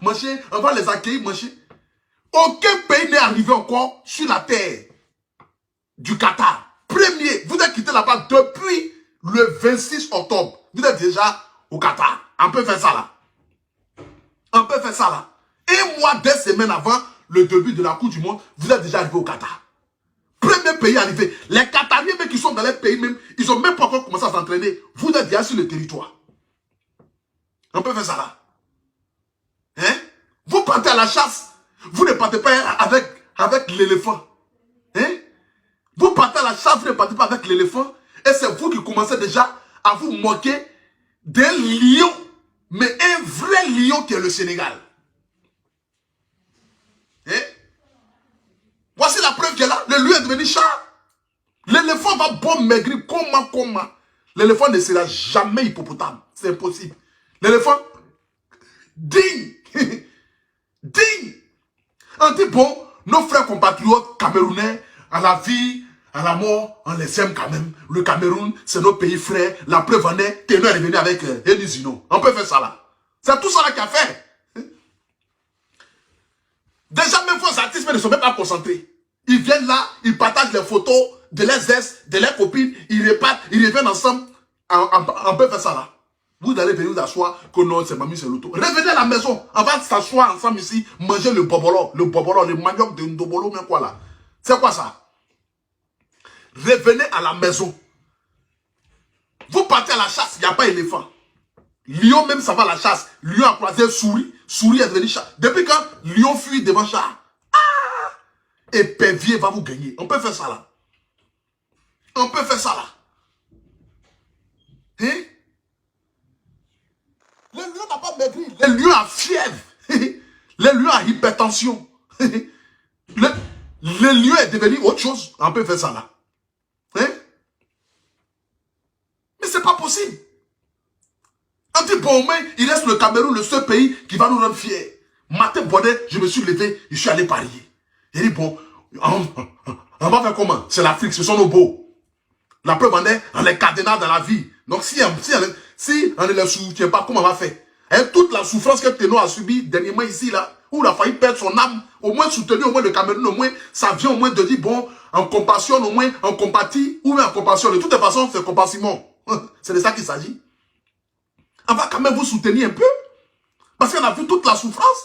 machin, on va les accueillir, machin. Aucun pays n'est arrivé encore sur la terre du Qatar. Premier, vous êtes quitté là-bas depuis le 26 octobre. Vous êtes déjà au Qatar. On peut faire ça là. On peut faire ça là. Un mois, 2 semaines avant le début de la Coupe du Monde, vous êtes déjà arrivé au Qatar. Premier pays arrivé. Les Qatariens même qui sont dans les pays même, ils n'ont même pas encore commencé à s'entraîner. Vous êtes déjà sur le territoire. On peut faire ça là. Hein? Vous partez à la chasse. Vous ne partez pas avec l'éléphant. Hein? Vous partez à la chasse, vous ne partez pas avec l'éléphant. Et c'est vous qui commencez déjà à vous moquer d'un lion. Mais un vrai lion qui est le Sénégal. Hein? Voici la preuve qu'il est là. Le lion est devenu chat. L'éléphant va bon maigrir. Comment? L'éléphant ne sera jamais hippopotame. C'est impossible. L'éléphant, digne. Digne. On dit, bon, nos frères compatriotes camerounais, à la vie, à la mort, on les aime quand même. Le Cameroun, c'est nos pays frères. La preuve en est, Ténor est venu avec Elie Zino. On peut faire ça là. C'est tout ça là qu'il a fait. Déjà, même vos artistes ne sont même pas concentrés. Ils viennent là, ils partagent les photos de leurs ex, de leurs copines, ils repartent, ils reviennent ensemble. On peut faire ça là. Vous allez venir vous asseoir que non, c'est Mamie, c'est l'auto. Revenez à la maison, on va s'asseoir ensemble ici, manger le bobolo, le manioc de Ndobolo, mais quoi là? C'est quoi ça? Revenez à la maison. Vous partez à la chasse, il n'y a pas d'éléphant. Lion même, ça va à la chasse. Lion a croisé souris, souris est devenu chat. Depuis quand lion fuit devant chat? Ah! Épervier va vous gagner. On peut faire ça là. On peut faire ça là. Hein? Le lion n'a pas maigri. Le lion a fièvre. Le lion a hypertension. Le lion est devenu autre chose. On peut faire ça là. Hein? Mais c'est pas possible. On dit, bon, mais il reste le Cameroun, le seul pays qui va nous rendre fiers. Matin bonnet, je me suis levé, je suis allé parier. Il dit, bon, on va faire comment? C'est l'Afrique, ce sont nos beaux. La preuve en est, on les cadenas dans la vie. Donc si on ne les soutient pas, comment on va faire? Et toute la souffrance que Ténor a subie dernièrement ici, là, où il a failli perdre son âme, au moins soutenu, au moins le Cameroun, au moins, ça vient au moins de dire, bon, en compassion, au moins, en compatit, ou bien en compassion. De toute façon, c'est compassiment. C'est de ça qu'il s'agit. On va quand même vous soutenir un peu. Parce qu'on a vu toute la souffrance.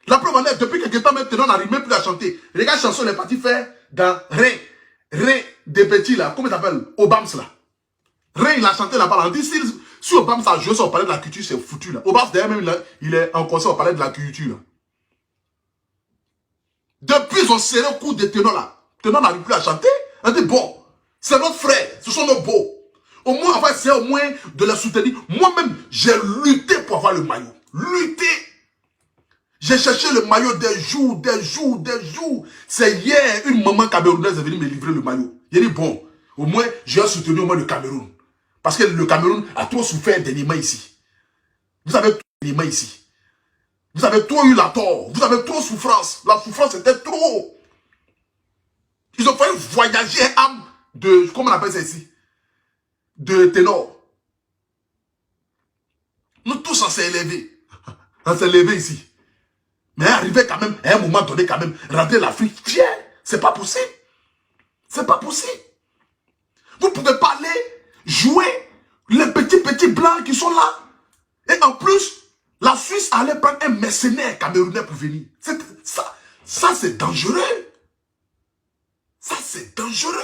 La preuve en est, depuis quelque temps maintenant, on n'arrive même plus à chanter. Regarde, chanson, on est parti faire dans Ré des petits là, comment il s'appelle? Obams là. Ré, il a chanté là-bas. On dit, si Obams a joué sur le palais de la culture, c'est foutu là. Obams, d'ailleurs, même, il est en concert au palais de la culture là. Depuis, ils ont serré le coup de Ténor là. Ténor n'arrive plus à chanter. On dit, bon, c'est notre frère, ce sont nos beaux. Au moins, on va essayer au moins de les soutenir. Moi-même, j'ai lutté pour avoir le maillot. Lutté. J'ai cherché le maillot des jours. C'est hier, une maman camerounaise est venue me livrer le maillot. J'ai dit, bon, au moins, j'ai soutenu au moins le Cameroun. Parce que le Cameroun a trop souffert dernièrement ici. Vous avez tout dernièrement ici. Vous avez trop eu la tort. Vous avez trop souffrance. La souffrance était trop. Ils ont failli voyager âme de, comment on appelle ça ici? De Ténor. Nous tous, on s'est élevés. On s'est élevés ici. Mais arriver quand même, à un moment donné, quand même, rentrer l'Afrique fier, c'est pas possible. C'est pas possible. Vous pouvez pas aller jouer les petits blancs qui sont là. Et en plus, la Suisse allait prendre un mercenaire camerounais pour venir. Ça c'est dangereux. Ça, c'est dangereux.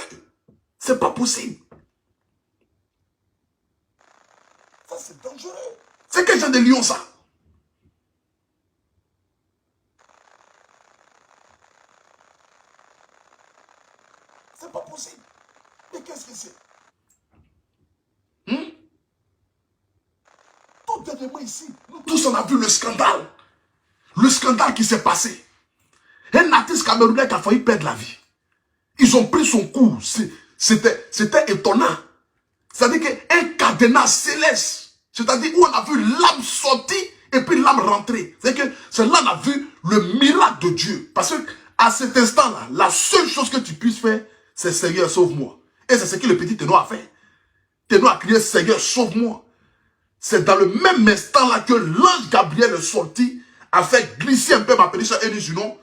C'est pas possible. Ça, c'est dangereux. C'est quel genre de lion, ça? C'est pas possible. Mais qu'est-ce que c'est? Tout dernièrement ici, nous tous on a vu le scandale. Le scandale qui s'est passé. Un artiste camerounais qui a failli perdre la vie. Ils ont pris son coup. C'était étonnant. C'est-à-dire qu'un cadenas céleste. C'est-à-dire où on a vu l'âme sortir et puis l'âme rentrer. C'est-à-dire que c'est là qu'on a vu le miracle de Dieu. Parce qu'à cet instant-là, la seule chose que tu puisses faire, c'est Seigneur, sauve-moi. Et c'est ce que le petit Ténor a fait. Ténor a crié Seigneur, sauve-moi. C'est dans le même instant-là que l'ange Gabriel est sorti a fait glisser un peu ma petite soeur et dit sinon,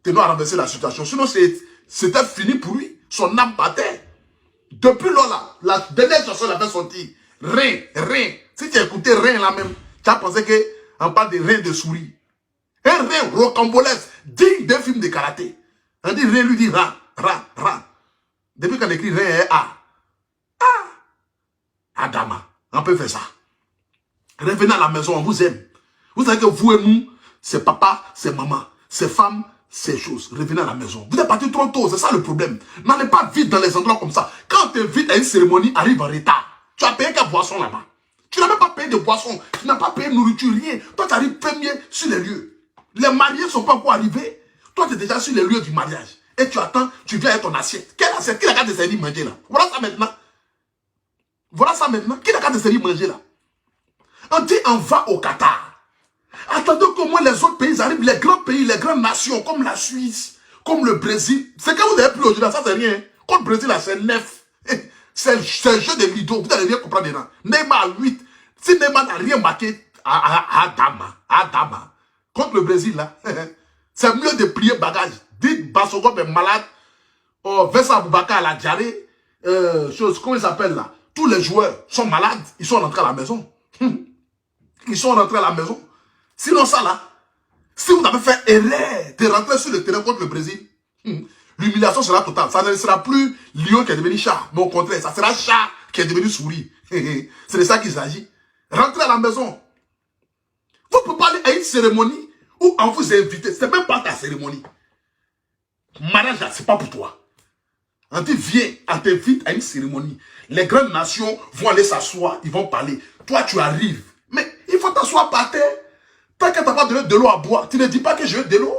Ténor a renversé la situation. Sinon, c'était fini pour lui. Son âme battait. Depuis là, la dernière chanson avait sorti. Rien, rien. Si tu as écouté rien là même, tu as pensé qu'on parle de rien de souris. Un rien rocambolesque, digne d'un film de karaté. On dit rien, lui dit ra, ra, ra. Depuis qu'on écrit rien, a. Adama, on peut faire ça. Revenez à la maison, on vous aime. Vous savez que vous et nous, c'est papa, c'est maman, c'est femme, c'est choses. Revenez à la maison. Vous êtes parti trop tôt, c'est ça le problème. N'allez pas vite dans les endroits comme ça. Quand tu invites à une cérémonie, arrive en retard. Tu as payé quelle boisson là-bas? Tu n'as même pas payé de boisson. Tu n'as pas payé de nourriture, rien. Toi, tu arrives premier sur les lieux. Les mariés ne sont pas encore arrivés. Toi, tu es déjà sur les lieux du mariage. Et tu attends, tu viens avec ton assiette. Quelle assiette? Qui n'a qu'à te servir manger là? Voilà ça maintenant. Voilà ça maintenant. Qui n'a qu'à te servir manger là? On dit on va au Qatar. Attendez qu'au moins les autres pays arrivent, les grands pays, les grandes nations, comme la Suisse, comme le Brésil. C'est que vous avez plus aujourd'hui, ça c'est rien. Contre le Brésil, là, c'est 9. C'est le jeu de Lido, vous n'allez rien comprendre dedans. Neymar 8. Si Neymar n'a rien marqué à Dama. Contre le Brésil, là, c'est mieux de plier bagage. Dites Bassogom est malade. Oh, Vincent Aboubakar, la diarrhée. Comment il s'appelle là? Tous les joueurs sont malades, ils sont rentrés à la maison. Ils sont rentrés à la maison. Sinon ça là, si vous avez fait erreur de rentrer sur le terrain contre le Brésil, l'humiliation sera totale. Ça ne sera plus lion qui est devenu chat, mais au contraire, ça sera chat qui est devenu souris. C'est de ça qu'il s'agit. Rentrez à la maison. Vous ne pouvez pas aller à une cérémonie où on vous invite. Ce n'est même pas ta cérémonie. Mariage là, ce n'est pas pour toi. On dit viens, on t'invite à une cérémonie. Les grandes nations vont aller s'asseoir, ils vont parler. Toi, tu arrives. Mais il faut t'asseoir par terre. Tant que tu n'as pas donné de l'eau à boire, tu ne dis pas que je veux de l'eau.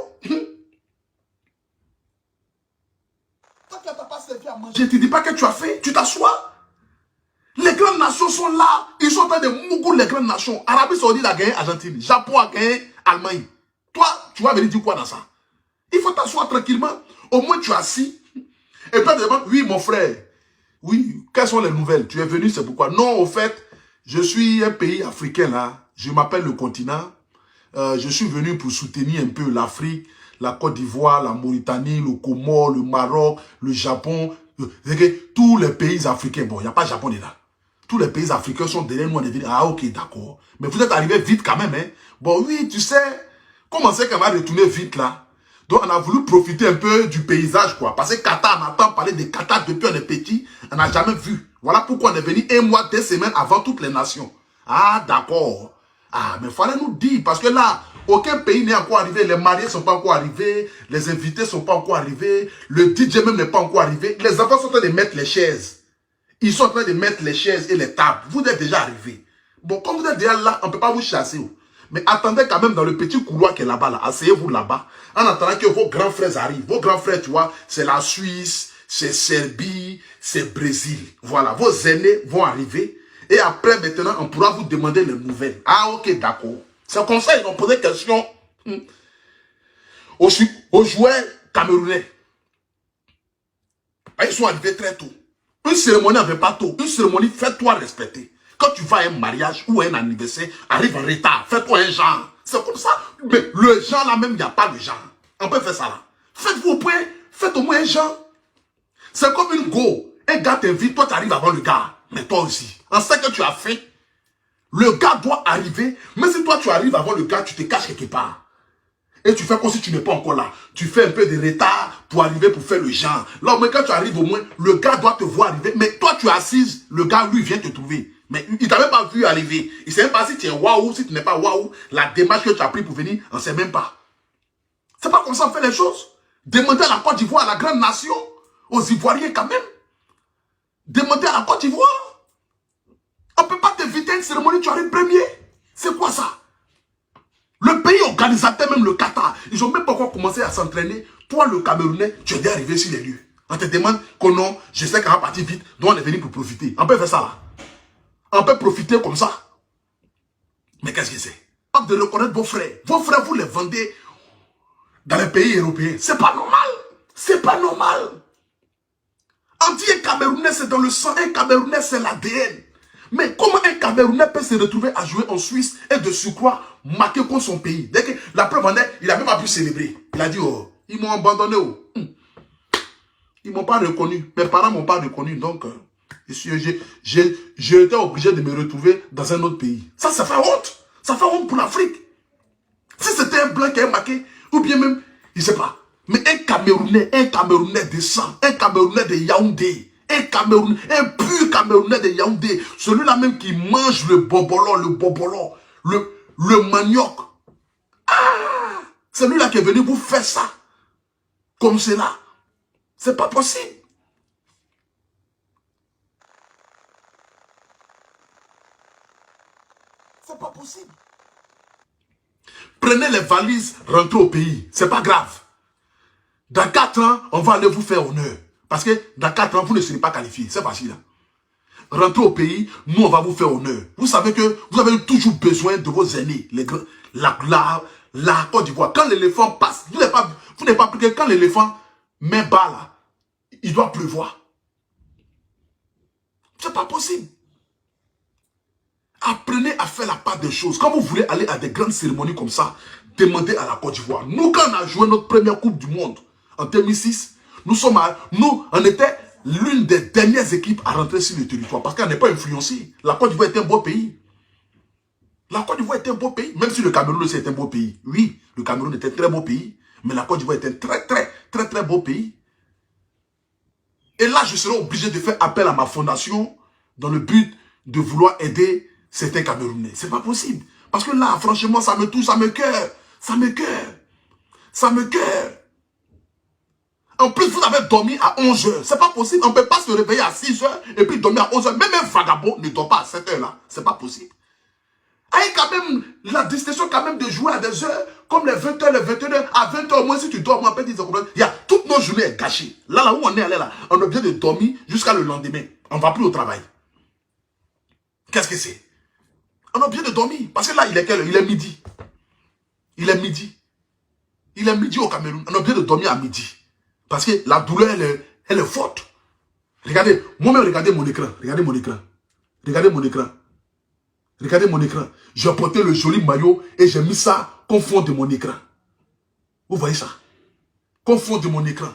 Tant que tu n'as pas servi à manger, tu ne dis pas que tu as fait. Tu t'assois. Les grandes nations sont là. Ils sont en train de mougour les grandes nations. Arabie Saoudite a gagné Argentine. Japon a gagné Allemagne. Toi, tu vas venir dire quoi dans ça? Il faut t'asseoir tranquillement. Au moins, tu es assis. Et puis, tu demandes, oui, mon frère. Oui, quelles sont les nouvelles? Tu es venu, c'est pourquoi? Non, au fait, je suis un pays africain là. Je m'appelle le continent. Je suis venu pour soutenir un peu l'Afrique, la Côte d'Ivoire, la Mauritanie, le Comore, le Maroc, le Japon. Tous les pays africains. Bon, il n'y a pas de Japon dedans. Tous les pays africains sont derrière nous. On est dit, ah ok, d'accord. Mais vous êtes arrivé vite quand même. Hein? Bon, oui, tu sais, comment c'est qu'on va retourner vite là? Donc, on a voulu profiter un peu du paysage, quoi. Parce que Qatar, on entend parler de Qatar depuis on est petit. On n'a jamais vu. Voilà pourquoi on est venu 1 mois, 2 semaines avant toutes les nations. Ah, d'accord. Ah, mais il fallait nous dire, parce que là, aucun pays n'est encore arrivé, les mariés ne sont pas encore arrivés, les invités ne sont pas encore arrivés, le DJ même n'est pas encore arrivé. Les enfants sont en train de mettre les chaises. Ils sont en train de mettre les chaises et les tables. Vous êtes déjà arrivés. Bon, comme vous êtes déjà là, on ne peut pas vous chasser. Mais attendez quand même dans le petit couloir qui est là-bas, là. Asseyez-vous là-bas, en attendant que vos grands frères arrivent. Vos grands frères, tu vois, c'est la Suisse, c'est Serbie, c'est Brésil. Voilà, vos aînés vont arriver. Et après, maintenant, on pourra vous demander les nouvelles. Ah, ok, d'accord. C'est comme ça, ils ont posé question aux joueurs camerounais. Ils sont arrivés très tôt. Une cérémonie n'avait pas tôt. Une cérémonie, fais-toi respecter. Quand tu vas à un mariage ou à un anniversaire, arrive en retard, fais-toi un genre. C'est comme ça. Mais le genre là même, il n'y a pas de genre. On peut faire ça là. Faites-vous au point, faites au moins un genre. C'est comme une go. Un gars t'invite, toi tu arrives avant le gars. Mais toi aussi, en ce que tu as fait, le gars doit arriver. Mais si toi tu arrives avant le gars, tu te caches quelque part. Et tu fais comme si tu n'es pas encore là. Tu fais un peu de retard pour arriver pour faire le genre. Là, mais quand tu arrives au moins, le gars doit te voir arriver. Mais toi tu es assise, le gars lui vient te trouver. Mais il t'a même pas vu arriver. Il ne sait même pas si tu es waouh, si tu n'es pas waouh. La démarche que tu as pris pour venir, on ne sait même pas. C'est pas comme ça on fait les choses. Demandez à la Côte d'Ivoire, à la grande nation, aux Ivoiriens quand même. Demandez à la Côte d'Ivoire. On ne peut pas t'inviter à une cérémonie, tu arrives premier. C'est quoi ça? Le pays organisateur, même le Qatar, ils n'ont même pas encore commencé à s'entraîner. Toi, le Camerounais, tu es déjà arrivé sur les lieux. On te demande que non, je sais qu'on va partir vite, donc on est venu pour profiter. On peut faire ça là. On peut profiter comme ça. Mais qu'est-ce que c'est? De reconnaître vos frères. Vos frères, vous les vendez dans les pays européens. C'est pas normal. C'est pas normal. On dit un Camerounais, c'est dans le sang. Un Camerounais, c'est l'ADN. Mais comment un Camerounais peut se retrouver à jouer en Suisse et de surcroît marquer contre son pays? Dès que la preuve en est, il n'a même pas pu célébrer. Il a dit, oh, ils m'ont abandonné. Oh. Ils ne m'ont pas reconnu. Mes parents ne m'ont pas reconnu. Donc, j'ai été obligé de me retrouver dans un autre pays. Ça fait honte. Ça fait honte pour l'Afrique. Si c'était un blanc qui a marqué, ou bien même, je ne sais pas. Mais un Camerounais de sang, un Camerounais de Yaoundé, un pur Camerounais de Yaoundé, celui-là même qui mange le bobolon, le manioc. Ah! Celui-là qui est venu vous faire ça. Comme cela. C'est pas possible. C'est pas possible. Prenez les valises, rentrez au pays. C'est pas grave. Dans 4 ans, on va aller vous faire honneur. Parce que dans 4 ans, vous ne serez pas qualifié. C'est facile. Hein? Rentrez au pays, nous, on va vous faire honneur. Vous savez que vous avez toujours besoin de vos aînés. La Côte d'Ivoire. Quand l'éléphant passe, vous n'avez pas pris que quand l'éléphant met bas là, il doit pleuvoir. C'est pas possible. Apprenez à faire la part des choses. Quand vous voulez aller à des grandes cérémonies comme ça, demandez à la Côte d'Ivoire. Nous, quand on a joué notre première Coupe du Monde en 2006, on était l'une des dernières équipes à rentrer sur le territoire parce qu'on n'est pas influencé. La Côte d'Ivoire est un beau pays. La Côte d'Ivoire est un beau pays. Même si le Cameroun aussi est un beau pays. Oui, le Cameroun est un très beau pays. Mais la Côte d'Ivoire est un très beau pays. Et là, je serai obligé de faire appel à ma fondation dans le but de vouloir aider certains Camerounais. C'est pas possible. Parce que là, franchement, ça me touche, ça me cœur. Ça me cœur. Ça me cœur. En plus, vous avez dormi à 11 h. C'est pas possible. On ne peut pas se réveiller à 6 h et puis dormir à 11 h. Même un vagabond ne dort pas à 7 h là. C'est pas possible. Avec quand même la distinction quand même de jouer à des heures comme les 20 h, les 21 h. À 20 h au moins, si tu dors, moi, il y a toutes nos journées gâchées. Là où on est allé là, on a besoin de dormir jusqu'à le lendemain. On ne va plus au travail. Qu'est-ce que c'est? On a besoin de dormir. Parce que là, il est quelle heure? Il est midi. Il est midi. Il est midi au Cameroun. On a besoin de dormir à midi. Parce que la douleur, elle est forte. Regardez, moi-même, regardez mon écran. Regardez mon écran. Regardez mon écran. Regardez mon écran. J'ai porté le joli maillot et j'ai mis ça comme fond de mon écran. Vous voyez ça? Comme fond de mon écran.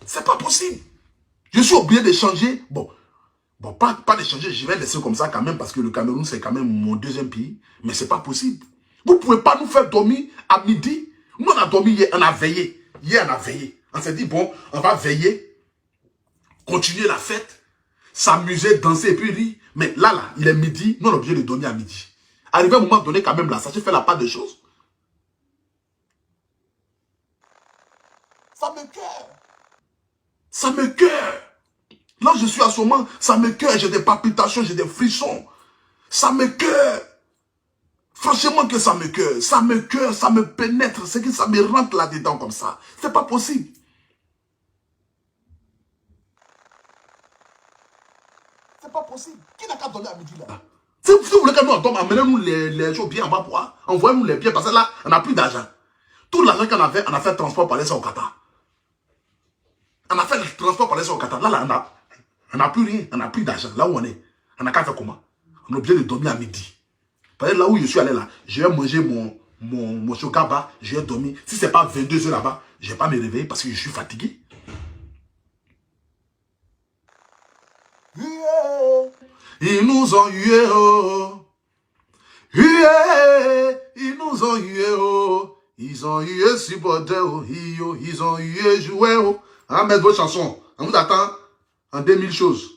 C'est pas possible. Je suis obligé de changer. Bon, pas de changer. Je vais laisser comme ça quand même parce que le Cameroun, c'est quand même mon deuxième pays. Mais c'est pas possible. Vous ne pouvez pas nous faire dormir à midi. Nous, on a dormi hier, on a veillé. Hier, on a veillé. On s'est dit, bon, on va veiller, continuer la fête, s'amuser, danser et puis rire. Mais là, il est midi, nous on est obligé de dormir à midi. Arrivé à un moment donné, quand même, là, ça se fait la part des choses. Ça me cœur. Ça me cœur. Là, je suis à ce moment, ça me cœur, j'ai des palpitations, j'ai des frissons. Ça me cœur. Franchement que ça me cœur, ça me pénètre, c'est que ça me rentre là-dedans comme ça. C'est pas possible. C'est pas possible. Qui n'a qu'à donner à midi là? Si vous voulez que nous dormions, amenez-nous les choses bien en bas pour envoyez-nous les biens parce que là, on n'a plus d'argent. Tout l'argent qu'on avait, on a fait le transport pour aller au Qatar. On a fait le transport pour aller au Qatar. Là, on n'a plus rien, on n'a plus d'argent. Là où on est, on n'a qu'à faire comment? On est obligé de dormir à midi. Parce que là où je suis allé là, je vais manger mon chokaba, je vais dormir. Si ce n'est pas 22 h là-bas, je ne vais pas me réveiller parce que je suis fatigué. Ils nous ont hué, oh. Ils nous ont hué, oh. Ils ont hué supporté, oh. Ils ont hué joué, oh. Hein, mettez vos chansons. On vous attend en 2000 choses.